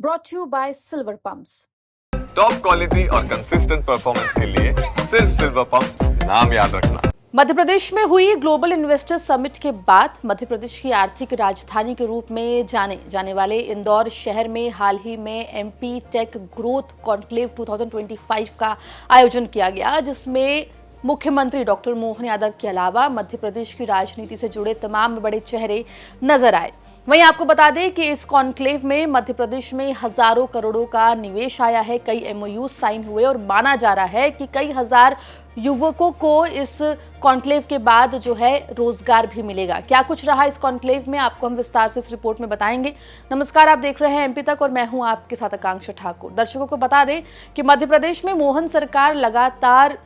brought to you by Silver Pumps. Top quality और consistent performance के लिए सिर्फ सिल्वर पंप्स नाम याद रखना। मध्य प्रदेश में हुई ग्लोबल इन्वेस्टर समिट के बाद मध्य प्रदेश की आर्थिक राजधानी के रूप में जाने जाने वाले इंदौर शहर में हाल ही में एमपी टेक ग्रोथ कॉन्क्लेव 2025 का आयोजन किया गया, जिसमें मुख्यमंत्री डॉक्टर मोहन यादव के अलावा मध्य प्रदेश की राजनीति से जुड़े तमाम बड़े चेहरे नजर आए। वहीं आपको बता दें कि इस कॉन्क्लेव में मध्य प्रदेश में हजारों करोड़ों का निवेश आया है, कई एमओयू साइन हुए और माना जा रहा है कि कई हजार युवकों को इस कॉन्क्लेव के बाद जो है रोजगार भी मिलेगा। क्या कुछ रहा इस कॉन्क्लेव में, आपको हम विस्तार से इस रिपोर्ट में बताएंगे। नमस्कार, आप देख रहे हैं एमपी तक और मैं हूं आपके साथ आकांक्षा ठाकुर। दर्शकों को बता दें कि मध्य प्रदेश में मोहन सरकार लगातार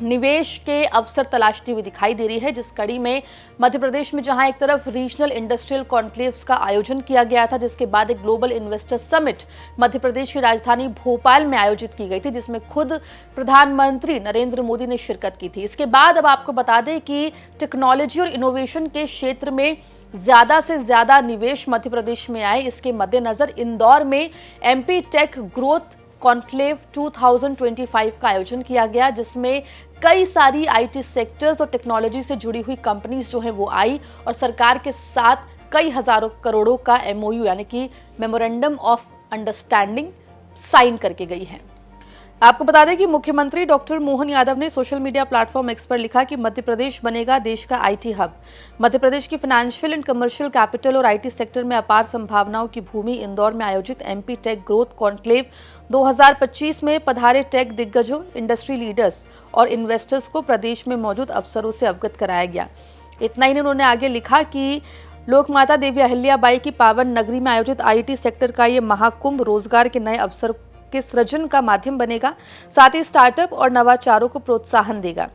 निवेश के अवसर तलाशती हुई दिखाई दे रही है, जिस कड़ी में मध्य प्रदेश में जहां एक तरफ रीजनल इंडस्ट्रियल कॉन्क्लेव्स का आयोजन किया गया था, जिसके बाद एक global investor summit Madhya Pradesh की राजधानी भोपाल में आयोजित की गई थी, जिसमें खुद प्रधानमंत्री नरेंद्र मोदी ने शिरकत की थी। इसके बाद अब आपको बता दें कि टेक्नोलॉजी और इनोवेशन के क्षेत्र में ज्यादा से ज्यादा निवेश मध्य प्रदेश में आए। इसके मद्देनजर इंदौर में एमपी टेक ग्रोथ कॉन्क्लेव 2025 का आयोजन किया गया, जिसमें कई सारी आईटी सेक्टर्स और टेक्नोलॉजी से जुड़ी हुई कंपनीज जो हैं वो आई और सरकार के साथ कई हजारों करोड़ों का एमओयू यानी कि मेमोरेंडम ऑफ अंडरस्टैंडिंग साइन करके गई है। आपको बता दें कि मुख्यमंत्री डॉक्टर मोहन यादव ने सोशल मीडिया प्लेटफॉर्म एक्स पर लिखा कि मध्य प्रदेश बनेगा देश का आईटी हब। मध्य प्रदेश की फाइनेंशियल एंड कमर्शियल कैपिटल और आईटी सेक्टर में अपार संभावनाओं की भूमि इंदौर में आयोजित एमपी टेक ग्रोथ कॉन्क्लेव 2025 में पधारे टेक दिग्गजों, इंडस्ट्री लीडर्स और इन्वेस्टर्स को प्रदेश में मौजूद अवसरों से अवगत कराया गया। इतना ही नहीं, उन्होंने आगे लिखा कि लोकमाता देवी अहिल्याबाई की पावन नगरी में आयोजित आईटी सेक्टर का ये महाकुंभ रोजगार के नए अवसर के सृजन का माध्यम बनेगा, साथ ही स्टार्टअप और नवाचारों को प्रोत्साहन देगा।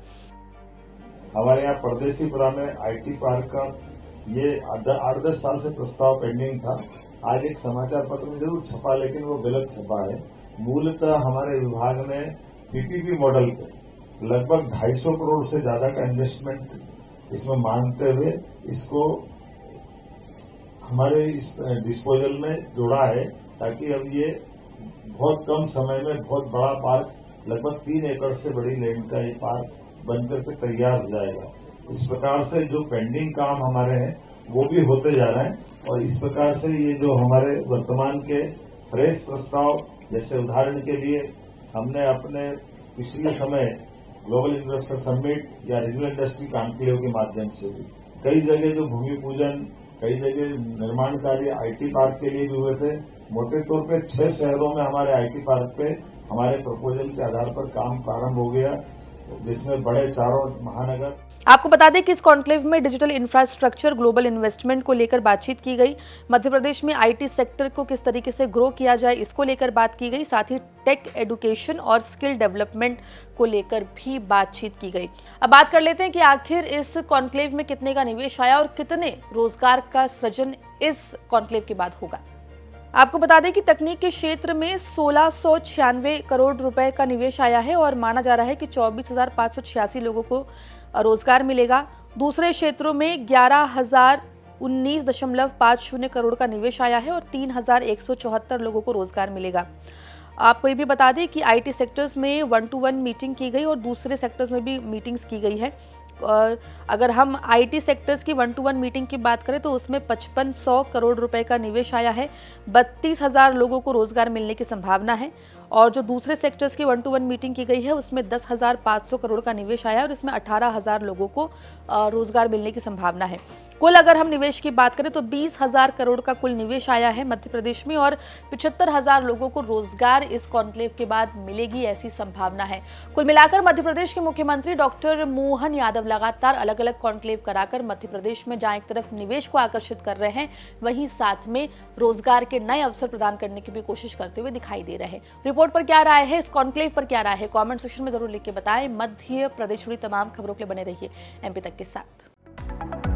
हमारे यहाँ परदेसीपुरा में आईटी पार्क का ये 8-10 साल से प्रस्ताव पेंडिंग था। आज एक समाचार पत्र में जरूर छपा, लेकिन वो गलत छपा है। मूलतः हमारे विभाग ने पीपीपी मॉडल पे लगभग 250 करोड़ से ज्यादा का इन्वेस्टमेंट इसमें मांगते हुए इसको हमारे इस डिस्पोजल में जोड़ा है, ताकि अब ये बहुत कम समय में बहुत बड़ा पार्क, लगभग 3 एकड़ से बड़ी लैंड का ये पार्क बनकर के तैयार हो जाएगा। इस प्रकार से जो पेंडिंग काम हमारे हैं वो भी होते जा रहे हैं और इस प्रकार से ये जो हमारे वर्तमान के फ्रेश प्रस्ताव, जैसे उदाहरण के लिए हमने अपने पिछले समय ग्लोबल इन्वेस्टर समिट या रीजनल इंडस्ट्री कॉन्क्लेव के माध्यम से भी कई जगह जो भूमि पूजन, कई जगह निर्माण कार्य आईटी पार्क के लिए भी हुए थे। मोटे तौर पे 6 शहरों में हमारे आईटी पार्क पे हमारे प्रपोजल के आधार पर काम प्रारंभ हो गया, जिसमें बड़े 4 महानगर। आपको बता दें कि इस कॉन्क्लेव में डिजिटल इंफ्रास्ट्रक्चर, ग्लोबल इन्वेस्टमेंट को लेकर बातचीत की गई। मध्य प्रदेश में आईटी सेक्टर को किस तरीके से ग्रो किया जाए, इसको लेकर बात की गई। साथ ही टेक एजुकेशन और स्किल डेवलपमेंट को लेकर भी बातचीत की गई। अब बात कर लेते हैं कि आखिर इस कॉन्क्लेव में कितने का निवेश आया और कितने रोजगार का सृजन इस कॉन्क्लेव के बाद होगा। आपको बता दें कि तकनीक के क्षेत्र में 1696 करोड़ रुपए का निवेश आया है और माना जा रहा है कि 24,586 लोगों को रोजगार मिलेगा। दूसरे क्षेत्रों में 11,019.50 करोड़ का निवेश आया है और 3,174 लोगों को रोजगार मिलेगा। आपको ये भी बता दें कि आईटी सेक्टर्स में 1-to-1 मीटिंग की गई और दूसरे सेक्टर्स में भी मीटिंग्स की गई है। अगर हम आईटी सेक्टर्स की 1-to-1 मीटिंग की बात करें तो उसमें 5500 करोड़ रुपए का निवेश आया है, 32,000 लोगों को रोजगार मिलने की संभावना है। और जो दूसरे सेक्टर्स की 1-to-1 मीटिंग की गई है उसमें 10,500 करोड़ का निवेश आया और इसमें 18,000 लोगों को रोजगार मिलने की संभावना है। कुल अगर हम निवेश की बात करें तो 20,000 करोड़ का कुल निवेश आया है मध्य प्रदेश में और 75,000 लोगों को रोजगार इस कॉन्क्लेव के बाद मिलेगी, ऐसी संभावना है। कुल मिलाकर मध्य प्रदेश के मुख्यमंत्री डॉक्टर मोहन यादव लगातार अलग अलग कॉन्क्लेव कराकर मध्य प्रदेश में जहां एक तरफ निवेश को आकर्षित कर रहे हैं, वहीं साथ में रोजगार के नए अवसर प्रदान करने की भी कोशिश करते हुए दिखाई दे रहे हैं। रिपोर्ट पर क्या राय है, इस कॉन्क्लेव पर क्या राय है, कमेंट सेक्शन में जरूर लिख के बताएं। मध्य प्रदेश जुड़ी तमाम खबरों के लिए बने रहिए एमपी तक के साथ।